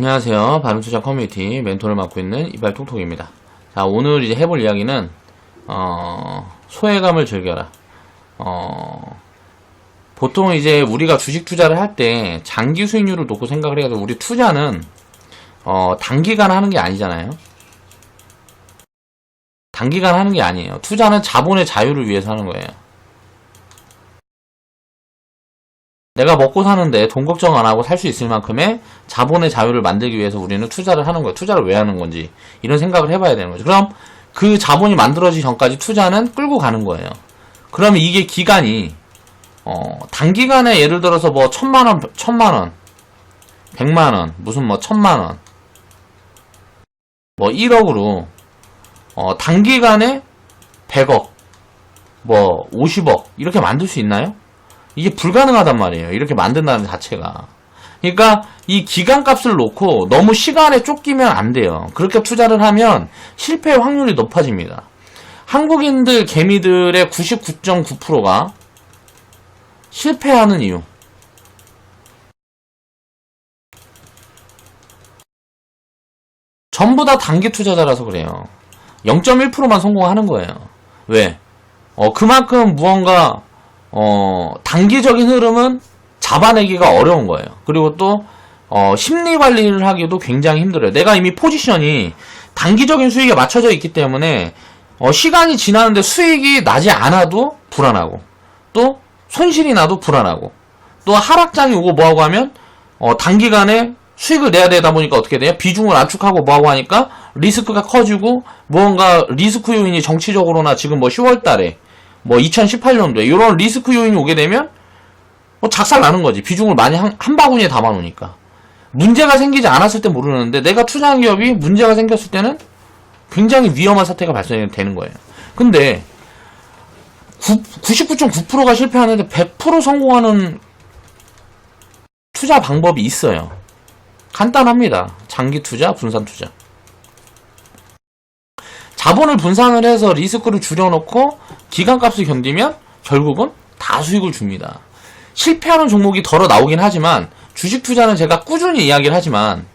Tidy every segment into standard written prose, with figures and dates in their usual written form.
안녕하세요. 바른투자 커뮤니티 멘토를 맡고 있는 이발톡톡입니다. 자, 오늘 이제 해볼 이야기는 소외감을 즐겨라. 보통 이제 우리가 주식 투자를 할 때 장기 수익률을 놓고 생각을 해야 돼. 우리 투자는 단기간 하는 게 아니잖아요. 단기간 하는 게 아니에요. 투자는 자본의 자유를 위해서 하는 거예요. 내가 먹고 사는데 돈 걱정 안 하고 살 수 있을 만큼의 자본의 자유를 만들기 위해서 우리는 투자를 하는 거예요. 투자를 왜 하는 건지 이런 생각을 해봐야 되는 거죠. 그럼 그 자본이 만들어지기 전까지 투자는 끌고 가는 거예요. 그러면 이게 기간이 단기간에 예를 들어서 뭐 1,000만원, 100만원, 무슨 뭐 1,000만원, 뭐 1억으로 단기간에 100억, 뭐 50억 이렇게 만들 수 있나요? 이게 불가능하단 말이에요. 이렇게 만든다는 자체가. 그러니까 이 기간값을 놓고 너무 시간에 쫓기면 안 돼요. 그렇게 투자를 하면 실패 확률이 높아집니다. 한국인들 개미들의 99.9%가 실패하는 이유. 전부 다 단기 투자자라서 그래요. 0.1%만 성공하는 거예요. 왜? 그만큼 무언가 단기적인 흐름은 잡아내기가 어려운 거예요. 그리고 또 심리 관리를 하기도 굉장히 힘들어요. 내가 이미 포지션이 단기적인 수익에 맞춰져 있기 때문에 시간이 지나는데 수익이 나지 않아도 불안하고, 또 손실이 나도 불안하고, 또 하락장이 오고 뭐하고 하면 단기간에 수익을 내야 되다 보니까 어떻게 돼요? 비중을 압축하고 뭐하고 하니까 리스크가 커지고, 무언가 리스크 요인이 정치적으로나 지금 뭐 10월달에 뭐 2018년도에 이런 리스크 요인이 오게 되면 작살 나는 거지. 비중을 많이 한 바구니에 담아 놓으니까. 문제가 생기지 않았을 때 모르는데, 내가 투자한 기업이 문제가 생겼을 때는 굉장히 위험한 사태가 발생되는 거예요. 근데 99.9%가 실패하는데 100% 성공하는 투자 방법이 있어요. 간단합니다. 장기 투자, 분산 투자. 자본을 분산을 해서 리스크를 줄여놓고 기간값을 견디면 결국은 다 수익을 줍니다. 실패하는 종목이 덜어 나오긴 하지만, 주식 투자는 제가 꾸준히 이야기를 하지만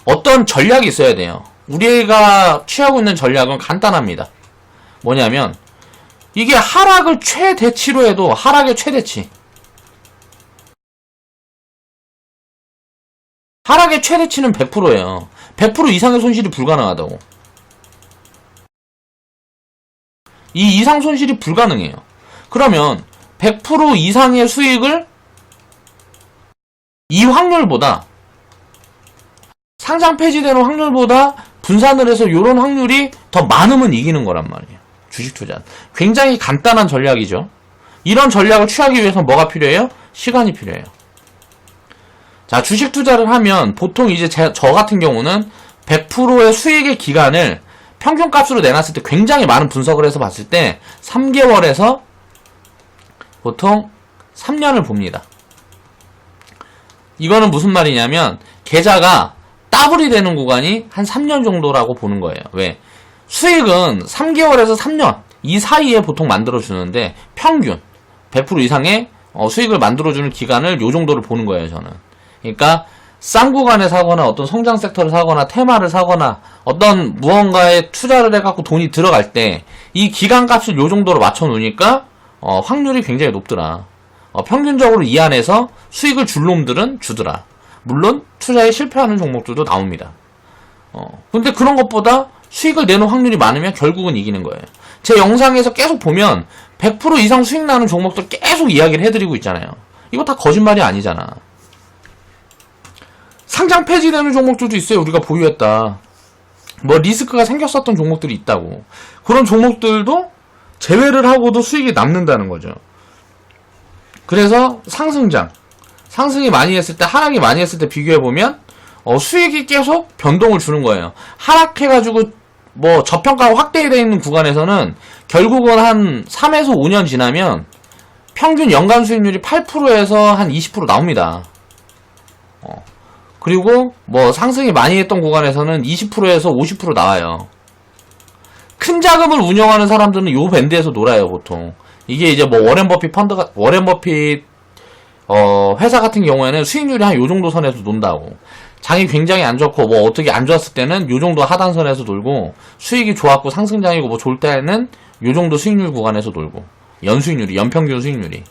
어떤 전략이 있어야 돼요. 우리가 취하고 있는 전략은 간단합니다. 뭐냐면, 이게 하락을 최대치로 해도 하락의 최대치. 하락의 최대치는 100%예요. 100% 이상의 손실이 불가능하다고. 이 이상 손실이 불가능해요. 그러면 100% 이상의 수익을 이 확률보다, 상장 폐지되는 확률보다 분산을 해서 이런 확률이 더 많으면 이기는 거란 말이에요. 주식 투자는 굉장히 간단한 전략이죠. 이런 전략을 취하기 위해서 뭐가 필요해요? 시간이 필요해요. 자, 주식 투자를 하면 보통 이제 저 같은 경우는 100%의 수익의 기간을 평균값으로 내놨을 때, 굉장히 많은 분석을 해서 봤을 때 3개월에서 보통 3년을 봅니다. 이거는 무슨 말이냐면, 계좌가 더블이 되는 구간이 한 3년 정도라고 보는 거예요. 왜? 수익은 3개월에서 3년 이 사이에 보통 만들어주는데, 평균 100% 이상의 수익을 만들어주는 기간을 요 정도를 보는 거예요, 저는. 그러니까 싼 구간에 사거나 어떤 성장 섹터를 사거나 테마를 사거나 어떤 무언가에 투자를 해갖고 돈이 들어갈 때 이 기간값을 요 정도로 맞춰 놓으니까 확률이 굉장히 높더라. 평균적으로 이 안에서 수익을 줄 놈들은 주더라. 물론 투자에 실패하는 종목들도 나옵니다. 근데 그런 것보다 수익을 내는 확률이 많으면 결국은 이기는 거예요. 제 영상에서 계속 보면 100% 이상 수익 나는 종목들 계속 이야기를 해드리고 있잖아요. 이거 다 거짓말이 아니잖아. 상장 폐지되는 종목들도 있어요. 우리가 보유했다. 뭐 리스크가 생겼었던 종목들이 있다고. 그런 종목들도 제외를 하고도 수익이 남는다는 거죠. 그래서 상승이 많이 했을 때, 하락이 많이 했을 때 비교해보면 수익이 계속 변동을 주는 거예요. 하락해가지고 뭐 저평가가 확대되어 있는 구간에서는 결국은 한 3에서 5년 지나면 평균 연간 수익률이 8%에서 한 20% 나옵니다. 그리고 뭐 상승이 많이 했던 구간에서는 20%에서 50% 나와요. 큰 자금을 운영하는 사람들은 요 밴드에서 놀아요, 보통. 이게 이제 뭐 워렌 버핏 회사 같은 경우에는 수익률이 한 요 정도 선에서 논다고. 장이 굉장히 안 좋고 뭐 어떻게 안 좋았을 때는 요 정도 하단선에서 돌고 수익이 좋았고 상승장이고 뭐 좋을 때는 요 정도 수익률 구간에서 돌고 연수익률이 연평균 수익률이.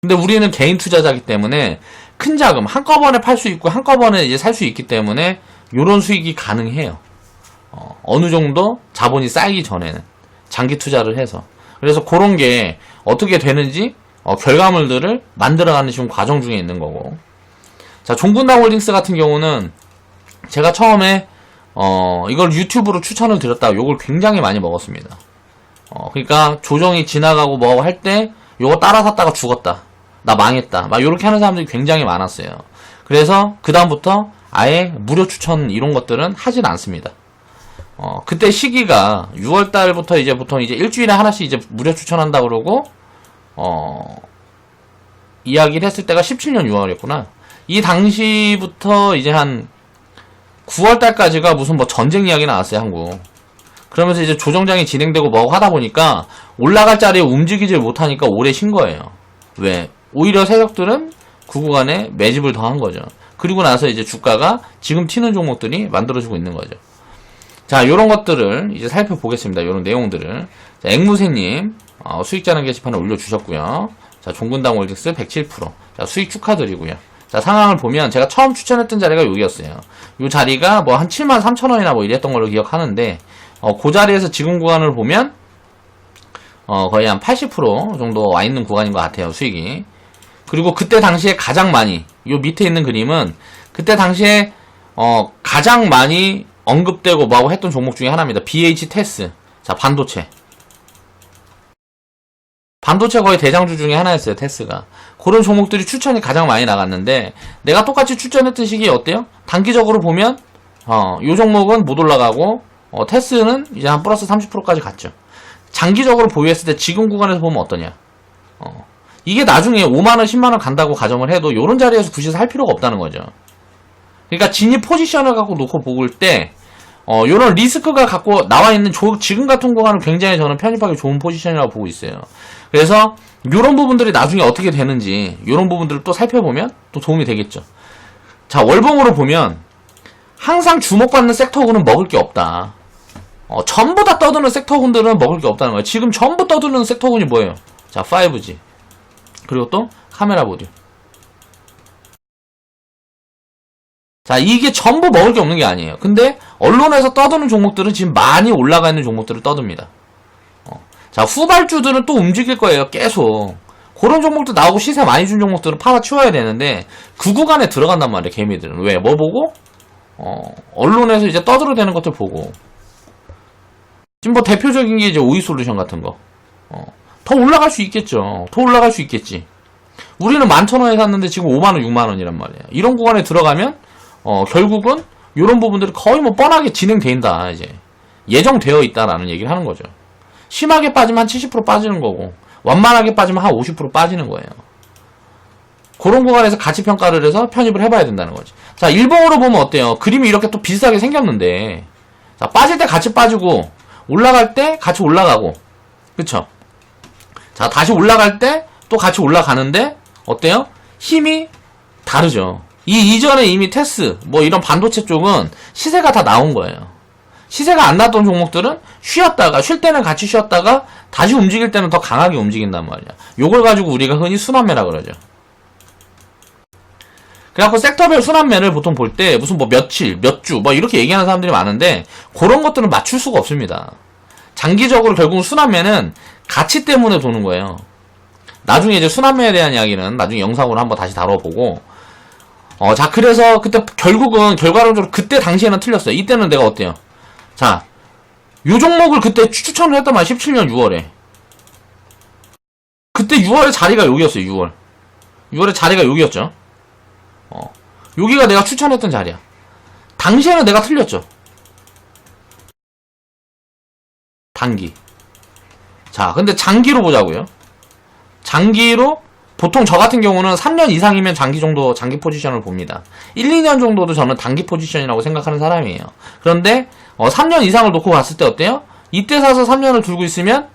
근데 우리는 개인 투자자이기 때문에 큰 자금 한꺼번에 팔 수 있고 한꺼번에 이제 살 수 있기 때문에 요런 수익이 가능해요. 어느 정도 자본이 쌓이기 전에는 장기 투자를 해서. 그래서 그런 게 어떻게 되는지 결과물들을 만들어가는 지금 과정 중에 있는 거고. 자, 종군당 홀딩스 같은 경우는 제가 처음에 이걸 유튜브로 추천을 드렸다가 요걸 굉장히 많이 먹었습니다. 그러니까 조정이 지나가고 뭐 할 때 요거 따라 샀다가 죽었다. 나 망했다. 막 요렇게 하는 사람들이 굉장히 많았어요. 그래서 그다음부터 아예 무료 추천 이런 것들은 하진 않습니다. 그때 시기가 6월달부터 이제 보통 이제 일주일에 하나씩 이제 무료 추천한다 그러고 이야기를 했을 때가 17년 6월이었구나. 이 당시부터 이제 한 9월달까지가 무슨 뭐 전쟁 이야기 나왔어요, 한국. 그러면서 이제 조정장이 진행되고 뭐 하다 보니까 올라갈 자리에 움직이질 못하니까 오래 쉰 거예요. 왜? 오히려 세력들은 그 구간에 매집을 더 한 거죠. 그리고 나서 이제 주가가 지금 튀는 종목들이 만들어지고 있는 거죠. 자, 요런 것들을 이제 살펴보겠습니다. 요런 내용들을. 자, 앵무새님, 수익자랑 게시판에 올려주셨고요. 자, 종군당 홀딩스 107%. 자, 수익 축하드리고요. 자, 상황을 보면 제가 처음 추천했던 자리가 여기였어요. 요 자리가 뭐 한 73,000원이나 뭐 이랬던 걸로 기억하는데, 그 자리에서 지금 구간을 보면, 거의 한 80% 정도 와 있는 구간인 것 같아요, 수익이. 그리고 그때 당시에 가장 많이, 요 밑에 있는 그림은, 그때 당시에, 가장 많이 언급되고 뭐하고 했던 종목 중에 하나입니다. BH테스. 자, 반도체. 반도체 거의 대장주 중에 하나였어요, 테스가. 그런 종목들이 추천이 가장 많이 나갔는데, 내가 똑같이 추천했던 시기에 어때요? 단기적으로 보면, 요 종목은 못 올라가고, 테스는 이제 한 플러스 30%까지 갔죠. 장기적으로 보유했을 때 지금 구간에서 보면 어떠냐? 이게 나중에 5만원, 10만원 간다고 가정을 해도 요런 자리에서 굳이 살 필요가 없다는 거죠. 그러니까 진입 포지션을 갖고 놓고 볼 때, 요런 리스크가 갖고 나와 있는 지금 같은 구간은 굉장히 저는 편입하기 좋은 포지션이라고 보고 있어요. 그래서 요런 부분들이 나중에 어떻게 되는지 요런 부분들을 또 살펴보면 또 도움이 되겠죠. 자, 월봉으로 보면 항상 주목받는 섹터군은 먹을 게 없다. 전부 다 떠드는 섹터군들은 먹을 게 없다는 거예요. 지금 전부 떠드는 섹터군이 뭐예요? 자, 5G. 그리고 또 카메라 모듈. 자, 이게 전부 먹을 게 없는 게 아니에요. 근데 언론에서 떠드는 종목들은 지금 많이 올라가 있는 종목들을 떠듭니다. 자, 후발주들은 또 움직일 거예요, 계속. 그런 종목들 나오고 시세 많이 준 종목들은 팔아치워야 되는데 그 구간에 들어간단 말이에요, 개미들은. 왜? 뭐 보고? 언론에서 이제 떠들어대는 것들 보고. 지금 뭐 대표적인 게 이제 오이솔루션 같은 거. 더 올라갈 수 있겠죠. 더 올라갈 수 있겠지. 우리는 11,000원에 샀는데 지금 5만원, 6만원이란 말이에요. 이런 구간에 들어가면 결국은 이런 부분들이 거의 뭐 뻔하게 진행된다, 이제. 예정되어 있다라는 얘기를 하는 거죠. 심하게 빠지면 한 70% 빠지는 거고, 완만하게 빠지면 한 50% 빠지는 거예요. 그런 구간에서 가치 평가를 해서 편입을 해봐야 된다는 거지. 자, 일봉으로 보면 어때요? 그림이 이렇게 또 비슷하게 생겼는데, 자, 빠질 때 같이 빠지고, 올라갈 때 같이 올라가고, 그쵸? 자, 다시 올라갈 때 또 같이 올라가는데, 어때요? 힘이 다르죠. 이전에 이미 테스, 뭐 이런 반도체 쪽은 시세가 다 나온 거예요. 시세가 안 났던 종목들은 쉬었다가, 쉴 때는 같이 쉬었다가, 다시 움직일 때는 더 강하게 움직인단 말이야. 요걸 가지고 우리가 흔히 순환매라 그러죠. 그래갖고 섹터별 순환매를 보통 볼 때 무슨 뭐 며칠, 몇 주, 뭐 이렇게 얘기하는 사람들이 많은데, 그런 것들은 맞출 수가 없습니다. 장기적으로 결국은 순환매는 가치 때문에 도는 거예요. 나중에 이제 순환매에 대한 이야기는 나중에 영상으로 한번 다시 다뤄보고, 자, 그래서 그때 결국은 결과론적으로 그때 당시에는 틀렸어요. 이때는 내가 어때요? 자, 요 종목을 그때 추천을 했단 말이야. 17년 6월에. 그때 6월에 자리가 여기였어요. 6월에 자리가 여기였죠. 여기가 내가 추천했던 자리야. 당시에는 내가 틀렸죠. 단기. 자, 근데 장기로 보자고요. 장기로 보통 저 같은 경우는 3년 이상이면 장기 정도, 장기 포지션을 봅니다. 1, 2년 정도도 저는 단기 포지션이라고 생각하는 사람이에요. 그런데 3년 이상을 놓고 봤을 때 어때요? 이때 사서 3년을 들고 있으면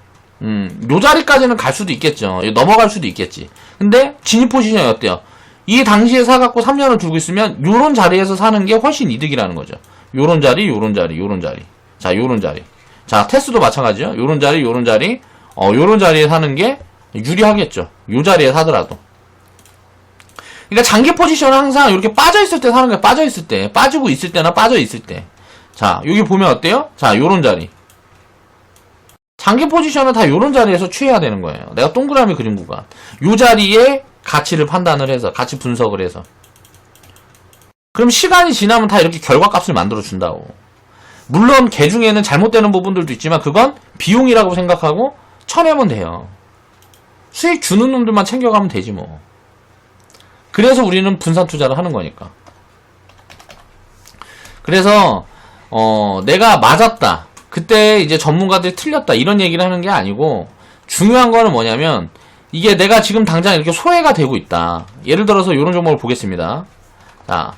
요 자리까지는 갈 수도 있겠죠. 넘어갈 수도 있겠지. 근데 진입 포지션이 어때요? 이 당시에 사갖고 3년을 두고 있으면 요런 자리에서 사는 게 훨씬 이득이라는 거죠. 요런 자리, 요런 자리, 요런 자리. 자, 요런 자리. 자, 테스도 마찬가지죠. 요런 자리, 요런 자리. 요런 자리에 사는 게 유리하겠죠. 요 자리에 사더라도. 그러니까 장기 포지션은 항상 이렇게 빠져있을 때 사는 거예요. 빠져있을 때. 빠지고 있을 때나 빠져있을 때. 자, 여기 보면 어때요? 자, 요런 자리. 장기 포지션은 다 요런 자리에서 취해야 되는 거예요. 내가 동그라미 그린 구간. 요 자리에 가치를 판단을 해서, 가치 분석을 해서. 그럼 시간이 지나면 다 이렇게 결과값을 만들어 준다고. 물론 개 중에는 잘못되는 부분들도 있지만 그건 비용이라고 생각하고 쳐내면 돼요. 수익 주는 놈들만 챙겨가면 되지 뭐. 그래서 우리는 분산 투자를 하는 거니까. 그래서 내가 맞았다. 그때 이제 전문가들이 틀렸다. 이런 얘기를 하는 게 아니고 중요한 거는 뭐냐면 이게 내가 지금 당장 이렇게 소외가 되고 있다. 예를 들어서 이런 종목을 보겠습니다. 자,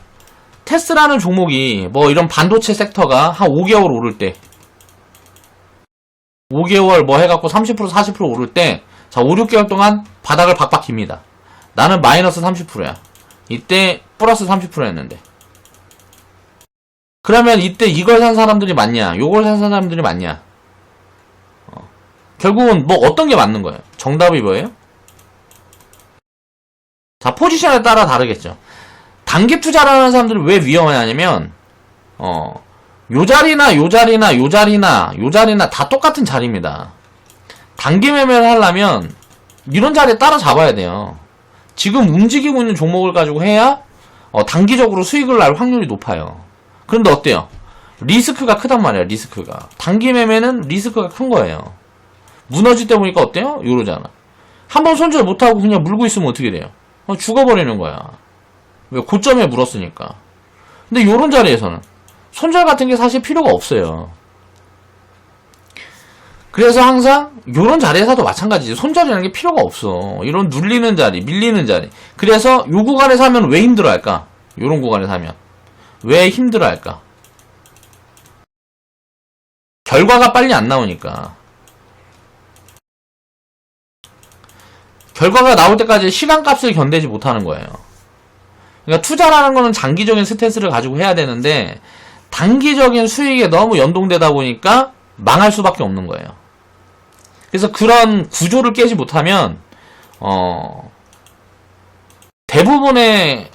테스라는 종목이 뭐 이런 반도체 섹터가 한 5개월 오를 때 5개월 뭐 해갖고 30% 40% 오를 때 자, 5, 6개월 동안 바닥을 박박 깁니다. 나는 마이너스 30%야. 이때 플러스 30%였는데. 그러면 이때 이걸 산 사람들이 맞냐? 요걸 산 사람들이 맞냐? 결국은 뭐 어떤 게 맞는 거예요? 정답이 뭐예요? 자, 포지션에 따라 다르겠죠. 단기 투자를 하는 사람들이 왜 위험하냐면 요 자리나 요 자리나 요 자리나 요 자리나 다 똑같은 자리입니다. 단기 매매를 하려면 이런 자리에 따라 잡아야 돼요. 지금 움직이고 있는 종목을 가지고 해야 단기적으로 수익을 날 확률이 높아요. 그런데 어때요? 리스크가 크단 말이야. 리스크가. 단기 매매는 리스크가 큰 거예요. 무너질 때 보니까 어때요? 요러잖아. 한번 손절 못하고 그냥 물고 있으면 어떻게 돼요? 죽어버리는 거야. 왜? 고점에 물었으니까. 근데 요런 자리에서는 손절 같은 게 사실 필요가 없어요. 그래서 항상 요런 자리에서도 마찬가지지. 손절이라는 게 필요가 없어. 이런 눌리는 자리, 밀리는 자리. 그래서 요 구간에서 하면 왜 힘들어할까? 요런 구간에서 하면 왜 힘들어할까? 결과가 빨리 안 나오니까. 결과가 나올 때까지 시간값을 견디지 못하는 거예요. 그러니까 투자라는 거는 장기적인 스탠스를 가지고 해야 되는데 단기적인 수익에 너무 연동되다 보니까 망할 수밖에 없는 거예요. 그래서 그런 구조를 깨지 못하면 대부분의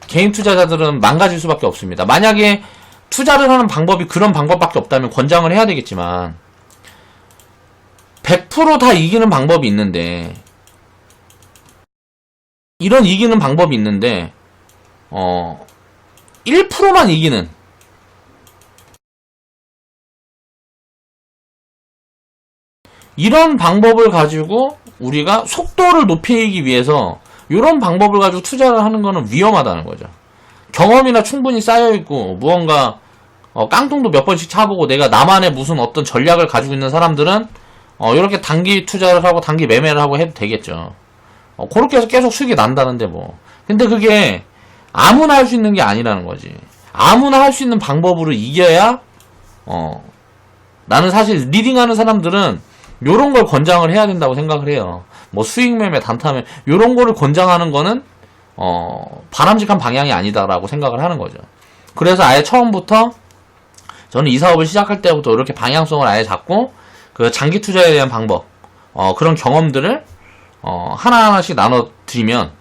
개인 투자자들은 망가질 수밖에 없습니다. 만약에 투자를 하는 방법이 그런 방법밖에 없다면 권장을 해야 되겠지만 100% 다 이기는 방법이 있는데 이런 이기는 방법이 있는데 1%만 이기는 이런 방법을 가지고 우리가 속도를 높이기 위해서 이런 방법을 가지고 투자를 하는 거는 위험하다는 거죠. 경험이나 충분히 쌓여있고 무언가 깡통도 몇 번씩 차보고 내가 나만의 무슨 어떤 전략을 가지고 있는 사람들은 이렇게 단기 투자를 하고 단기 매매를 하고 해도 되겠죠. 그렇게 해서 계속 수익이 난다는데 뭐. 근데 그게 아무나 할 수 있는 게 아니라는 거지. 아무나 할 수 있는 방법으로 이겨야 나는 사실 리딩하는 사람들은 요런 걸 권장을 해야 된다고 생각을 해요. 뭐 수익 매매, 단타 매매 요런 거를 권장하는 거는 바람직한 방향이 아니다라고 생각을 하는 거죠. 그래서 아예 처음부터 저는 이 사업을 시작할 때부터 이렇게 방향성을 아예 잡고 그 장기 투자에 대한 방법 그런 경험들을 하나하나씩 나눠드리면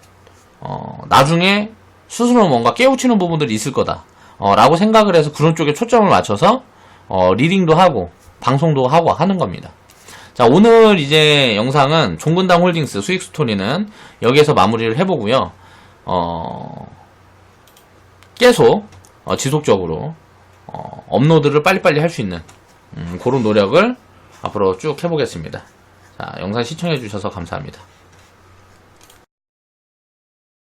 나중에 스스로 뭔가 깨우치는 부분들이 있을 거다 라고 생각을 해서 그런 쪽에 초점을 맞춰서 리딩도 하고 방송도 하고 하는 겁니다. 자, 오늘 이제 영상은 종근당 홀딩스 수익 스토리는 여기에서 마무리를 해보고요. 계속 지속적으로 업로드를 빨리빨리 할 수 있는 그런 노력을 앞으로 쭉 해보겠습니다. 자, 영상 시청해주셔서 감사합니다.